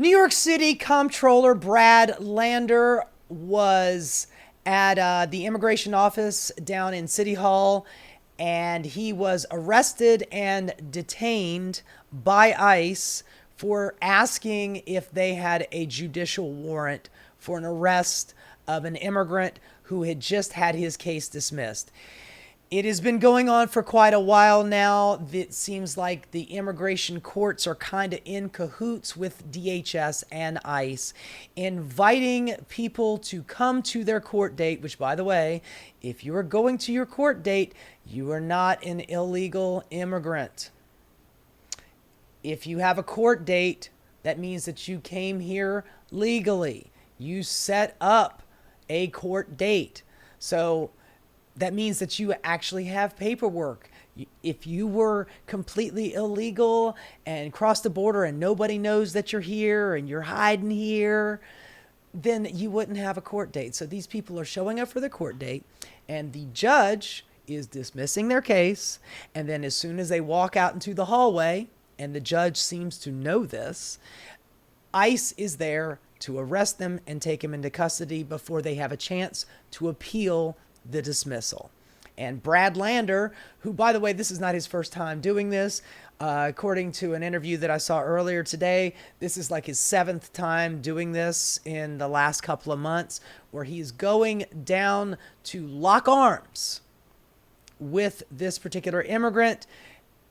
New York City Comptroller Brad Lander was at the immigration office down in City Hall, and he was arrested and detained by ICE for asking if they had a judicial warrant for an arrest of an immigrant who had just had his case dismissed. It has been going on for quite a while now. It seems like the immigration courts are kind of in cahoots with DHS and ICE, inviting people to come to their court date, which, by the way, if you are going to your court date, you are not an illegal immigrant. If you have a court date, that means that you came here legally. You set up a court date. So that means that you actually have paperwork. If you were completely illegal and crossed the border and nobody knows that you're here and you're hiding here, then you wouldn't have a court date. So these people are showing up for the court date, and the judge is dismissing their case. And then as soon as they walk out into the hallway, and the judge seems to know this, ICE is there to arrest them and take them into custody before they have a chance to appeal the dismissal. And Brad Lander, who, by the way, this is not his first time doing this. According to an interview that I saw earlier today, this is like his 7th time doing this in the last couple of months, where he's going down to lock arms with this particular immigrant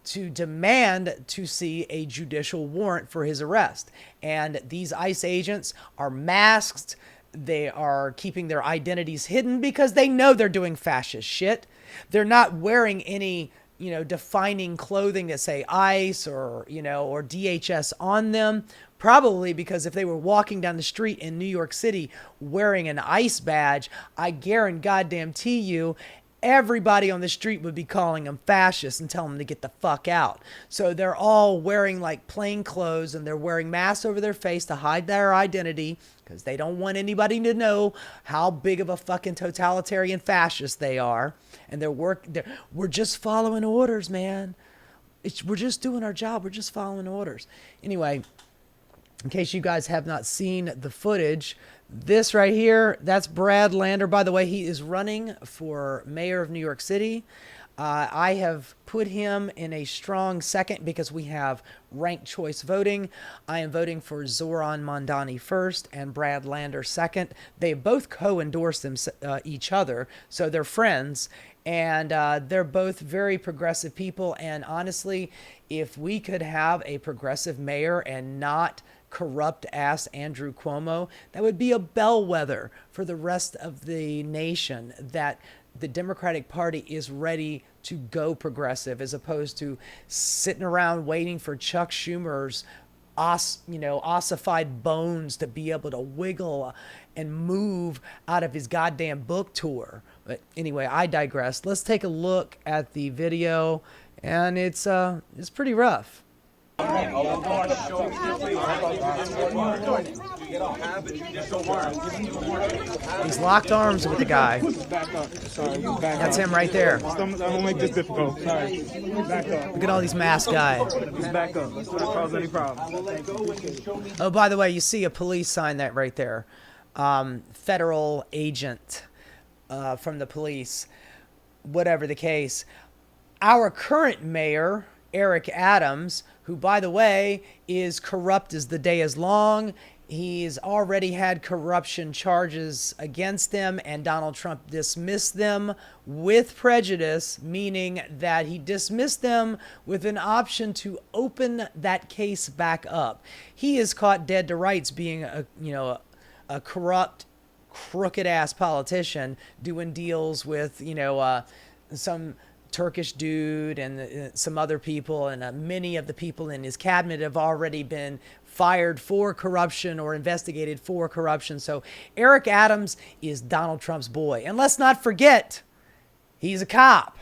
to demand to see a judicial warrant for his arrest. And these ICE agents are masked. They are keeping their identities hidden because they know they're doing fascist shit. They're not wearing any, defining clothing that say ICE or DHS on them. Probably because if they were walking down the street in New York City wearing an ICE badge, I guarantee you, everybody on the street would be calling them fascists and telling them to get the fuck out. So they're all wearing like plain clothes, and they're wearing masks over their face to hide their identity because they don't want anybody to know how big of a fucking totalitarian fascist they are. And we're just following orders, man. We're just doing our job. We're just following orders. Anyway, in case you guys have not seen the footage, this right here, that's Brad Lander. By the way, he is running for mayor of New York City. I have put him in a strong second because we have ranked choice voting. I am voting for Zoran Mondani first and Brad Lander second. They both co-endorse each other, so they're friends. And they're both very progressive people. And honestly, if we could have a progressive mayor and not corrupt ass Andrew Cuomo, that would be a bellwether for the rest of the nation that the Democratic Party is ready to go progressive, as opposed to sitting around waiting for Chuck Schumer's ossified bones to be able to wiggle and move out of his goddamn book tour. But anyway, I digress. Let's take a look at the video, and it's pretty rough. He's locked arms with the guy. That's him right there. Don't make this difficult. Sorry. Back up. Look at all these masked guys. Just back up. Let's not cause any problems. Oh, by the way, you see a police sign that right there. Federal agent from the police. Whatever the case. Our current mayor, Eric Adams, who, by the way, is corrupt as the day is long. He's already had corruption charges against him, and Donald Trump dismissed them with prejudice, meaning that he dismissed them with an option to open that case back up. He is caught dead to rights being a corrupt, crooked ass politician doing deals with, some Turkish dude and some other people, and many of the people in his cabinet have already been fired for corruption or investigated for corruption. So Eric Adams is Donald Trump's boy. And let's not forget, he's a cop.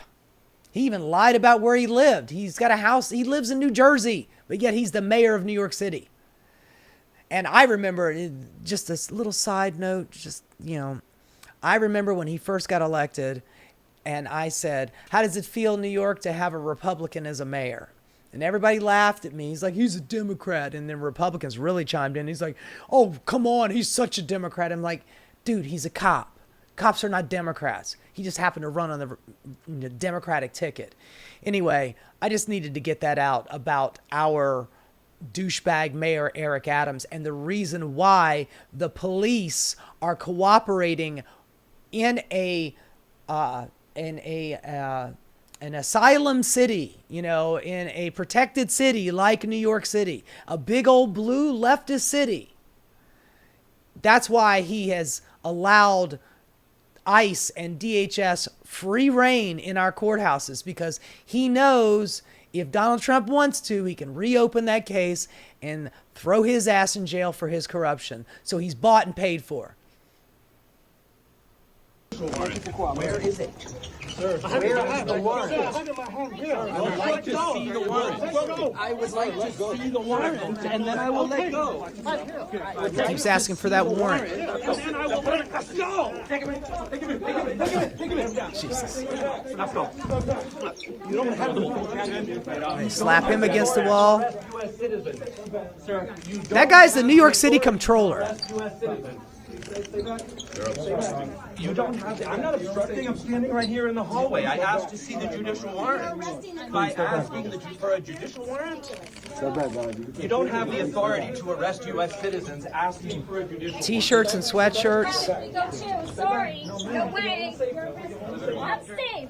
He even lied about where he lived. He's got a house. He lives in New Jersey, but yet he's the mayor of New York City. And I remember, just this little side note, I remember when he first got elected, and I said, how does it feel, New York, to have a Republican as a mayor? And everybody laughed at me. He's like, he's a Democrat. And then Republicans really chimed in. He's like, oh, come on, he's such a Democrat. I'm like, dude, he's a cop. Cops are not Democrats. He just happened to run on the Democratic ticket. Anyway, I just needed to get that out about our douchebag mayor, Eric Adams, and the reason why the police are cooperating in an asylum city, in a protected city like New York City, a big old blue leftist city. That's why he has allowed ICE and DHS free reign in our courthouses, because he knows if Donald Trump wants to, he can reopen that case and throw his ass in jail for his corruption. So he's bought and paid for. Where is it? Sir, Where is the warrant? I have my hand here. I would like to see the warrant. I would like to see the warrant, and then I will let go. He keeps asking for that warrant. And then I will let it go. Take him in. Take him in. Take him in. Take him in. Take him in. Jesus. Let's go. You don't have to. They slap him against the wall. U.S. citizen. Sir, you don't. That guy's the New York City Comptroller. U.S. citizen. You don't have to. I'm not obstructing. I'm standing right here in the hallway. I asked to see the judicial warrant. By asking for a judicial warrant, you don't have the authority to arrest U.S. citizens asking for a judicial warrant. T-shirts and sweatshirts. We go too. Sorry. No way. I'm safe.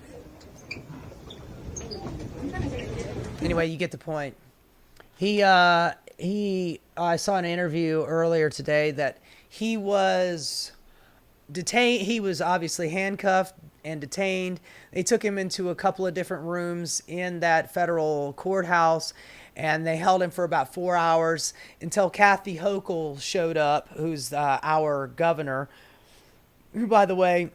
Anyway, you get the point. I saw an interview earlier today that he was detained. He was obviously handcuffed and detained. They took him into a couple of different rooms in that federal courthouse, and they held him for about 4 hours until Kathy Hochul showed up, who's our governor, who, by the way,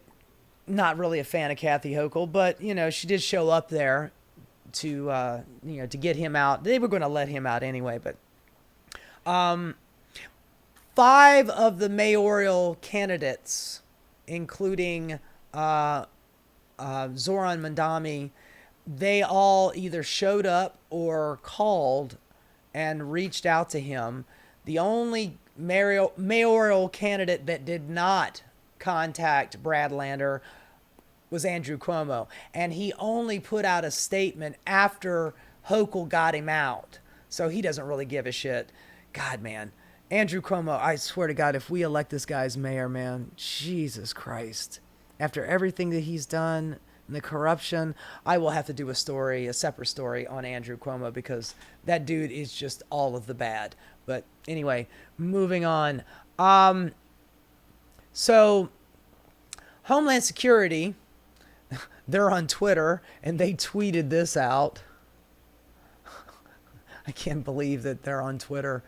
not really a fan of Kathy Hochul, but, she did show up there to get him out. They were going to let him out anyway, but 5 of the mayoral candidates, including Zoran Mandami, they all either showed up or called and reached out to him. The only mayoral candidate that did not contact Brad Lander was Andrew Cuomo, and he only put out a statement after Hochul got him out, so he doesn't really give a shit. God, man. Andrew Cuomo, I swear to God, if we elect this guy as mayor, man, Jesus Christ. After everything that he's done and the corruption, I will have to do a separate story on Andrew Cuomo, because that dude is just all of the bad. But anyway, moving on. So Homeland Security, they're on Twitter, and they tweeted this out. I can't believe that they're on Twitter.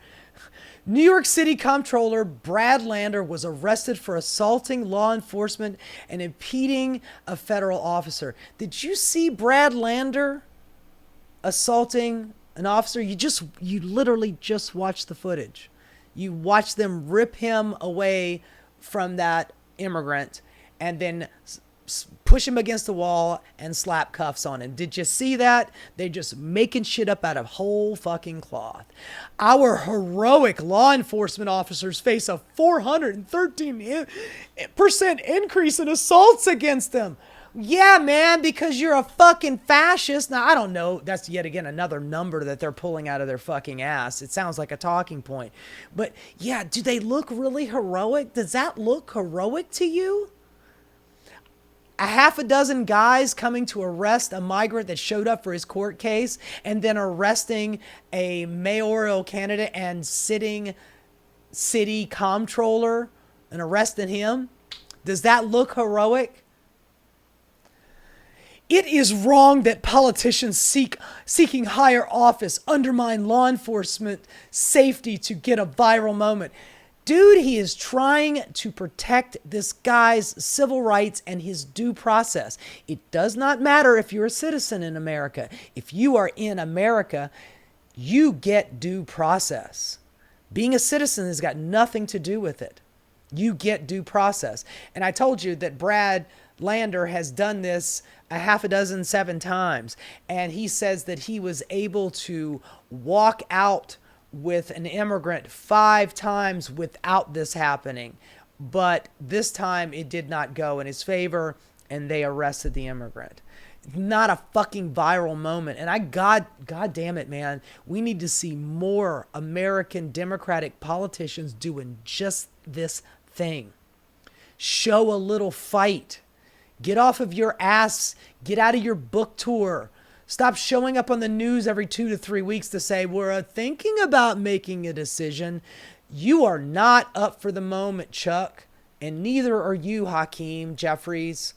New York City Comptroller Brad Lander was arrested for assaulting law enforcement and impeding a federal officer. Did you see Brad Lander assaulting an officer? You literally just watched the footage. You watched them rip him away from that immigrant and then push him against the wall and slap cuffs on him. Did you see that? They're just making shit up out of whole fucking cloth. Our heroic law enforcement officers face a 413% increase in assaults against them. Yeah, man, because you're a fucking fascist. Now, I don't know. That's yet again another number that they're pulling out of their fucking ass. It sounds like a talking point. But yeah, do they look really heroic? Does that look heroic to you? A half a dozen guys coming to arrest a migrant that showed up for his court case, and then arresting a mayoral candidate and sitting city comptroller and arresting him. Does that look heroic? It is wrong that politicians seeking higher office undermine law enforcement safety to get a viral moment. Dude, he is trying to protect this guy's civil rights and his due process. It does not matter if you're a citizen in America. If you are in America, you get due process. Being a citizen has got nothing to do with it. You get due process. And I told you that Brad Lander has done this a half a dozen, 7 times. And he says that he was able to walk out with an immigrant 5 times without this happening. But this time it did not go in his favor, and they arrested the immigrant. Not a fucking viral moment. And God damn it, man. We need to see more American Democratic politicians doing just this thing. Show a little fight. Get off of your ass. Get out of your book tour. Stop showing up on the news every 2 to 3 weeks to say, we're thinking about making a decision. You are not up for the moment, Chuck. And neither are you, Hakeem Jeffries.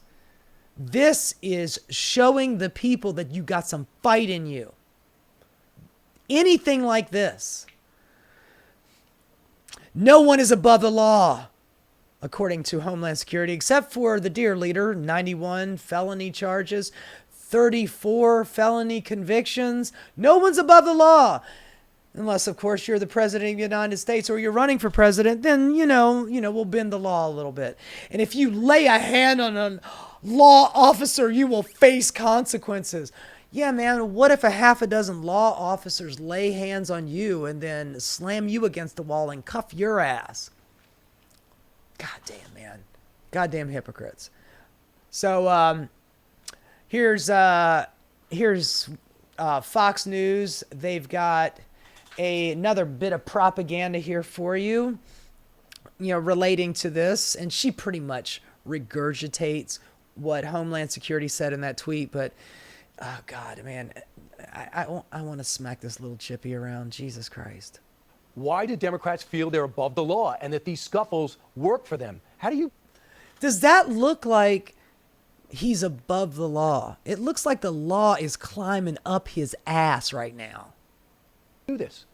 This is showing the people that you got some fight in you. Anything like this. No one is above the law, according to Homeland Security, except for the dear leader. 91 felony charges, 34 felony convictions. No one's above the law. Unless, of course, you're the president of the United States or you're running for president, then, we'll bend the law a little bit. And if you lay a hand on a law officer, you will face consequences. Yeah, man, what if a half a dozen law officers lay hands on you and then slam you against the wall and cuff your ass? God damn, man. Goddamn hypocrites. So here's Fox News. They've got another bit of propaganda here for you, relating to this. And she pretty much regurgitates what Homeland Security said in that tweet. But, oh, God, man, I want to smack this little chippy around. Jesus Christ. Why do Democrats feel they're above the law and that these scuffles work for them? How do you... Does that look like he's above the law? It looks like the law is climbing up his ass right now. Do this?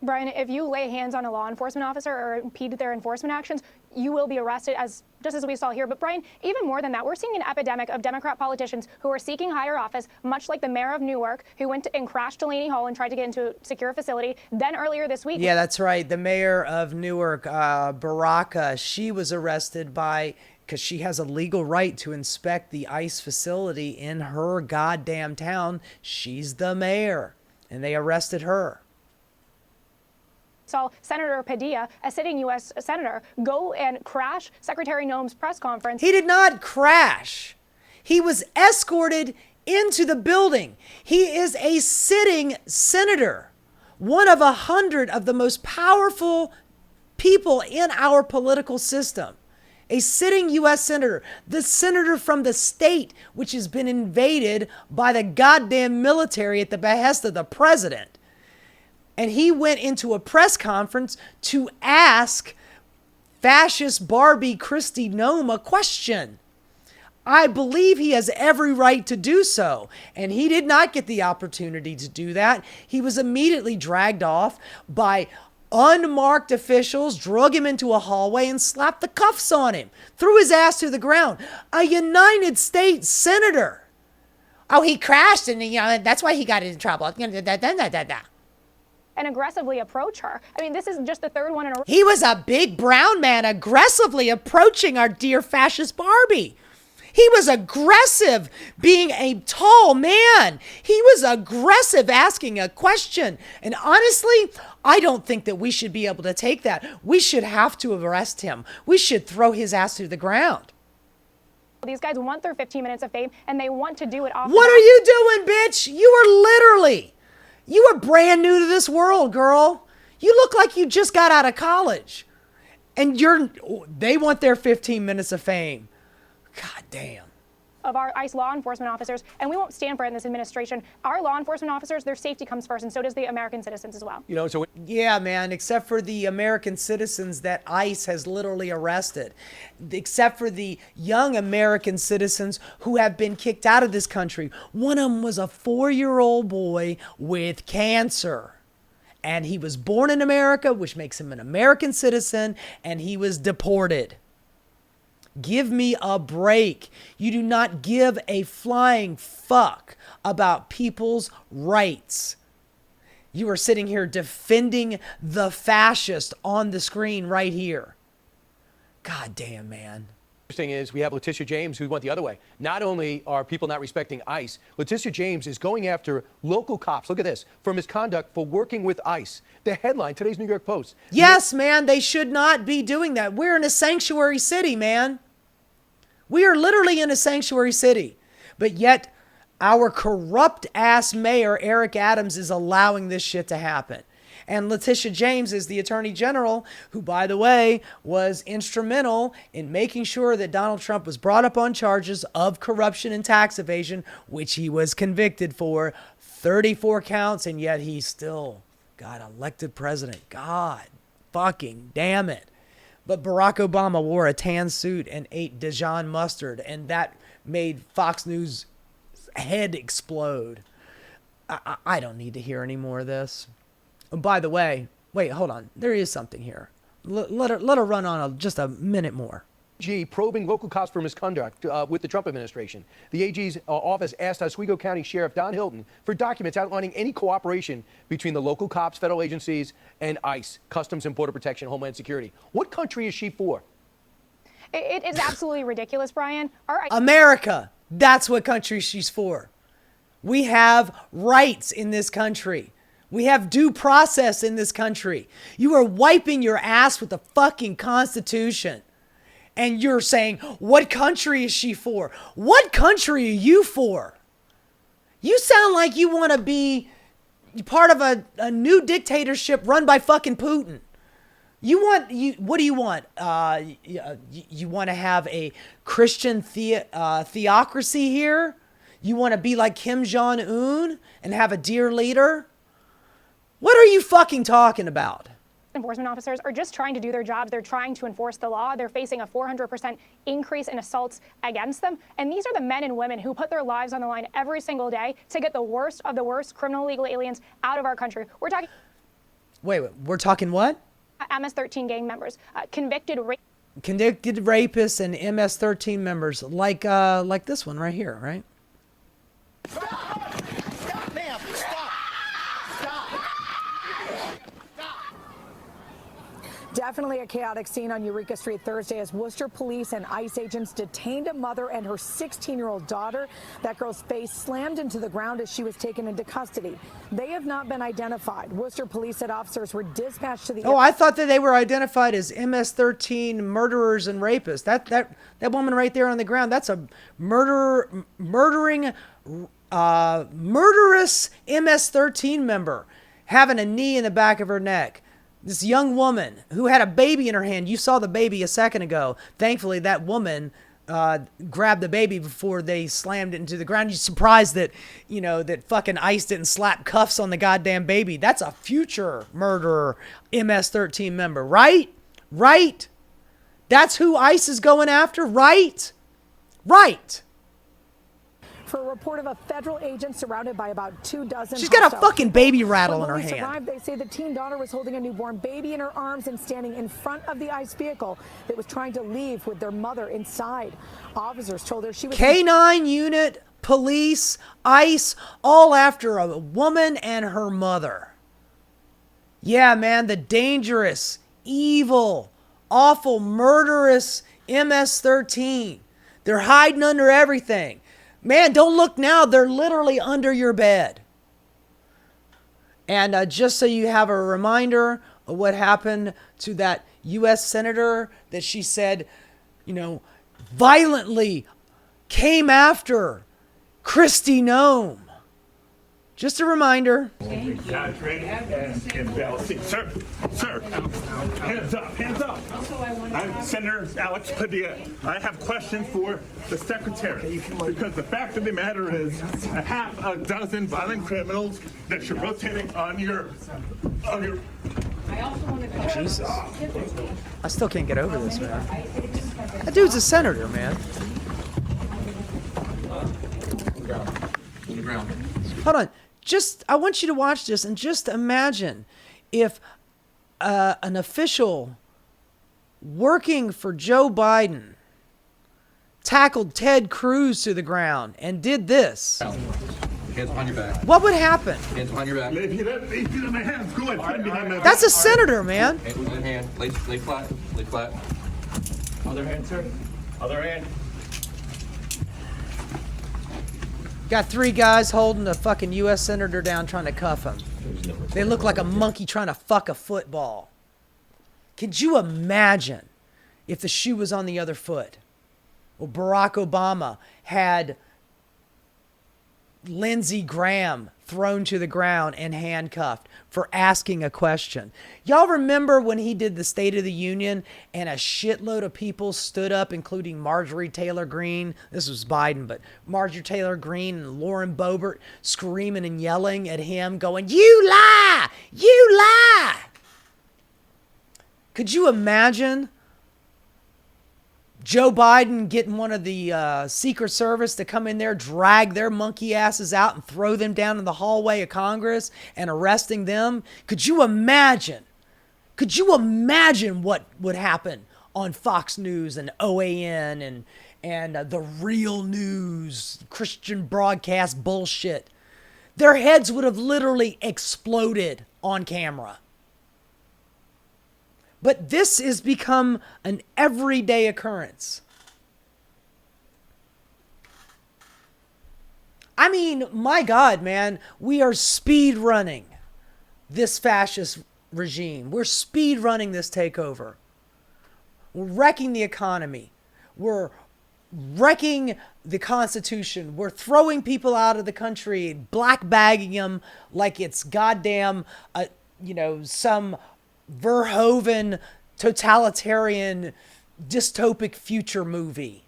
Brian, if you lay hands on a law enforcement officer or impede their enforcement actions, you will be arrested, just as we saw here. But Brian, even more than that, we're seeing an epidemic of Democrat politicians who are seeking higher office, much like the mayor of Newark, who went and crashed Delaney Hall and tried to get into a secure facility. Then earlier this week... Yeah, that's right. The mayor of Newark, Baraka, she was arrested because she has a legal right to inspect the ICE facility in her goddamn town. She's the mayor, and they arrested her. Saw Senator Padilla, a sitting U.S. senator, go and crash Secretary Noem's press conference. He did not crash. He was escorted into the building. He is a sitting senator, one of 100 of the most powerful people in our political system. A sitting U.S. senator, the senator from the state which has been invaded by the goddamn military at the behest of the president. And he went into a press conference to ask fascist Barbie Kristi Noem a question. I believe he has every right to do so. And he did not get the opportunity to do that. He was immediately dragged off by unmarked officials, drug him into a hallway and slapped the cuffs on him, threw his ass to the ground. A United States senator. Oh, he crashed and that's why he got in trouble. And aggressively approach her. I mean, this is just the third one in a row. He was a big brown man aggressively approaching our dear fascist Barbie. He was aggressive being a tall man. He was aggressive asking a question. And honestly, I don't think that we should be able to take that. We should have to arrest him. We should throw his ass to the ground. These guys want their 15 minutes of fame, and they want to do it off. What are you doing, bitch? You are brand new to this world, girl. You look like you just got out of college. And they want their 15 minutes of fame. God damn. Of our ICE law enforcement officers, and we won't stand for it in this administration. Our law enforcement officers, their safety comes first, and so does the American citizens as well. Yeah, man, except for the American citizens that ICE has literally arrested. Except for the young American citizens who have been kicked out of this country. One of them was a 4-year-old boy with cancer. And he was born in America, which makes him an American citizen, and he was deported. Give me a break. You do not give a flying fuck about people's rights. You are sitting here defending the fascist on the screen right here. God damn, man. Interesting is we have Letitia James, who went the other way. Not only are people not respecting ICE, Letitia James is going after local cops. Look at this, for misconduct for working with ICE. The headline, today's New York Post. Yes, man, they should not be doing that. We're in a sanctuary city, man. We are literally in a sanctuary city. But yet, our corrupt ass mayor, Eric Adams, is allowing this shit to happen. And Letitia James is the Attorney General, who, by the way, was instrumental in making sure that Donald Trump was brought up on charges of corruption and tax evasion, which he was convicted for, 34 counts, and yet he still got elected president. God fucking damn it. But Barack Obama wore a tan suit and ate Dijon mustard, and that made Fox News' head explode. I don't need to hear any more of this. Oh, by the way, wait, hold on. There is something here. Let her run on just a minute more. Probing local cops for misconduct with the Trump administration. The AG's office asked Oswego County Sheriff Don Hilton for documents outlining any cooperation between the local cops, federal agencies, and ICE, Customs and Border Protection, Homeland Security. What country is she for? It is absolutely ridiculous, Brian. America. That's what country she's for. We have rights in this country. We have due process in this country. You are wiping your ass with the fucking Constitution. And you're saying, what country is she for? What country are you for? You sound like you want to be part of a new dictatorship run by fucking Putin. What do you want? You want to have a Christian theocracy here? You want to be like Kim Jong-un and have a dear leader? What are you fucking talking about? Enforcement officers are just trying to do their jobs. They're trying to enforce the law. They're facing a 400% increase in assaults against them. And these are the men and women who put their lives on the line every single day to get the worst of the worst criminal illegal aliens out of our country. We're talking... Wait, we're talking what? MS-13 gang members, convicted rapists and MS-13 members, like this one right here, right? Stop, ma'am! Stop! Definitely a chaotic scene on Eureka Street Thursday as Worcester police and ICE agents detained a mother and her 16-year-old daughter. That girl's face slammed into the ground as she was taken into custody. They have not been identified. Worcester police said officers were dispatched to the... Oh, I thought that they were identified as MS-13 murderers and rapists. That woman right there on the ground, that's a murderous MS-13 member having a knee in the back of her neck. This young woman who had a baby in her hand. You saw the baby a second ago. Thankfully, that woman grabbed the baby before they slammed it into the ground. You're surprised that, that fucking ICE didn't slap cuffs on the goddamn baby. That's a future murderer MS-13 member, right? Right? That's who ICE is going after, right? Right. For a report of a federal agent surrounded by about 24. She's got a fucking baby rattle in her When police hand. arrived, they say the teen daughter was holding a newborn baby in her arms and standing in front of the ICE vehicle that was trying to leave with their mother inside. Officers told her she was... K-9 unit, police, ICE, all after a woman and her mother. Yeah, man, the dangerous, evil, awful, murderous MS-13. They're hiding under everything. Man, don't look now. They're literally under your bed. And just so you have a reminder of what happened to that U.S. senator that she said, violently came after Kristi Noem. Just a reminder. Guys, ready? Sir, hands up. I'm Senator Alex Padilla. I have questions for the secretary because the fact of the matter is I have a dozen violent criminals that you're rotating on your. Jesus. I still can't get over this, man. That dude's a senator, man. Hold on. I want you to watch this and just imagine if an official working for Joe Biden tackled Ted Cruz to the ground and did this. Hands behind your back. What would happen? Hands behind your back. If you let my hands, go ahead. Put them behind my back. That's a senator, man. One hand. Lay flat. Lay flat. Other hand, sir. Other end. Got 3 guys holding a fucking U.S. senator down trying to cuff him. They look like a monkey trying to fuck a football. Could you imagine if the shoe was on the other foot? Well, Barack Obama had Lindsey Graham thrown to the ground and handcuffed for asking a question. Y'all remember when he did the State of the Union and a shitload of people stood up, including Marjorie Taylor Greene? This was Biden, but Marjorie Taylor Greene and Lauren Boebert screaming and yelling at him, going, "You lie! You lie!" Could you imagine Joe Biden getting one of the Secret Service to come in there, drag their monkey asses out and throw them down in the hallway of Congress and arresting them? Could you imagine? Could you imagine what would happen on Fox News and OAN and the Real News, Christian broadcast bullshit? Their heads would have literally exploded on camera. But this has become an everyday occurrence. I mean, my God, man, we are speed running this fascist regime. We're speed running this takeover. We're wrecking the economy. We're wrecking the Constitution. We're throwing people out of the country, black bagging them like it's goddamn, some Verhoeven totalitarian dystopic future movie.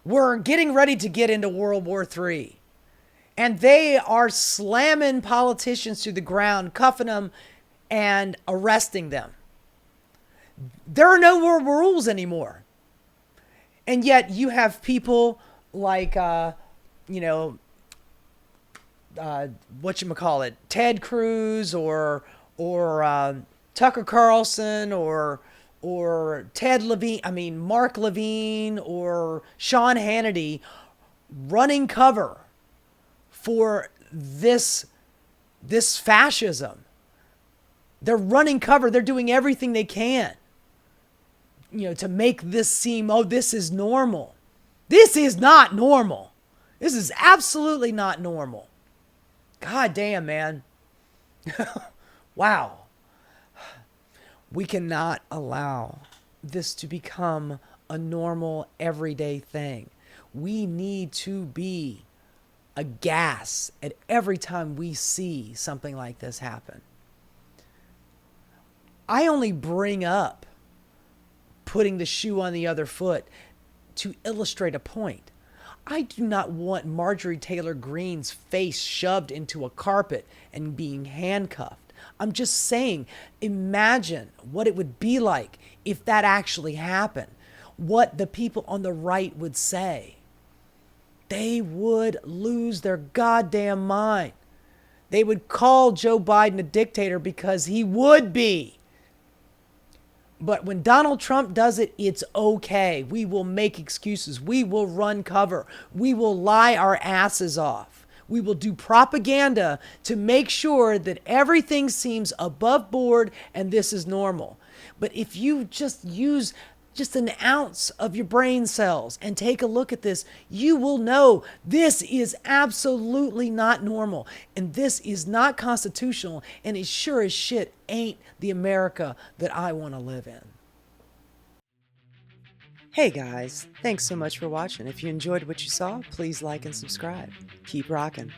We're getting ready to get into World War III. And they are slamming politicians to the ground, cuffing them, and arresting them. There are no more rules anymore. And yet you have people like, Ted Cruz or Tucker Carlson or Mark Levine or Sean Hannity running cover for this fascism. They're running cover. They're doing everything they can, to make this seem, this is normal. This is not normal. This is absolutely not normal. God damn, man. Wow. We cannot allow this to become a normal, everyday thing. We need to be aghast at every time we see something like this happen. I only bring up putting the shoe on the other foot to illustrate a point. I do not want Marjorie Taylor Greene's face shoved into a carpet and being handcuffed. I'm just saying, imagine what it would be like if that actually happened. What the people on the right would say. They would lose their goddamn mind. They would call Joe Biden a dictator because he would be. But when Donald Trump does it, it's okay. We will make excuses. We will run cover. We will lie our asses off. We will do propaganda to make sure that everything seems above board and this is normal. But if you just use just an ounce of your brain cells and take a look at this, you will know this is absolutely not normal. And this is not constitutional. And it sure as shit ain't the America that I want to live in. Hey guys, thanks so much for watching. If you enjoyed what you saw, please like and subscribe. Keep rocking.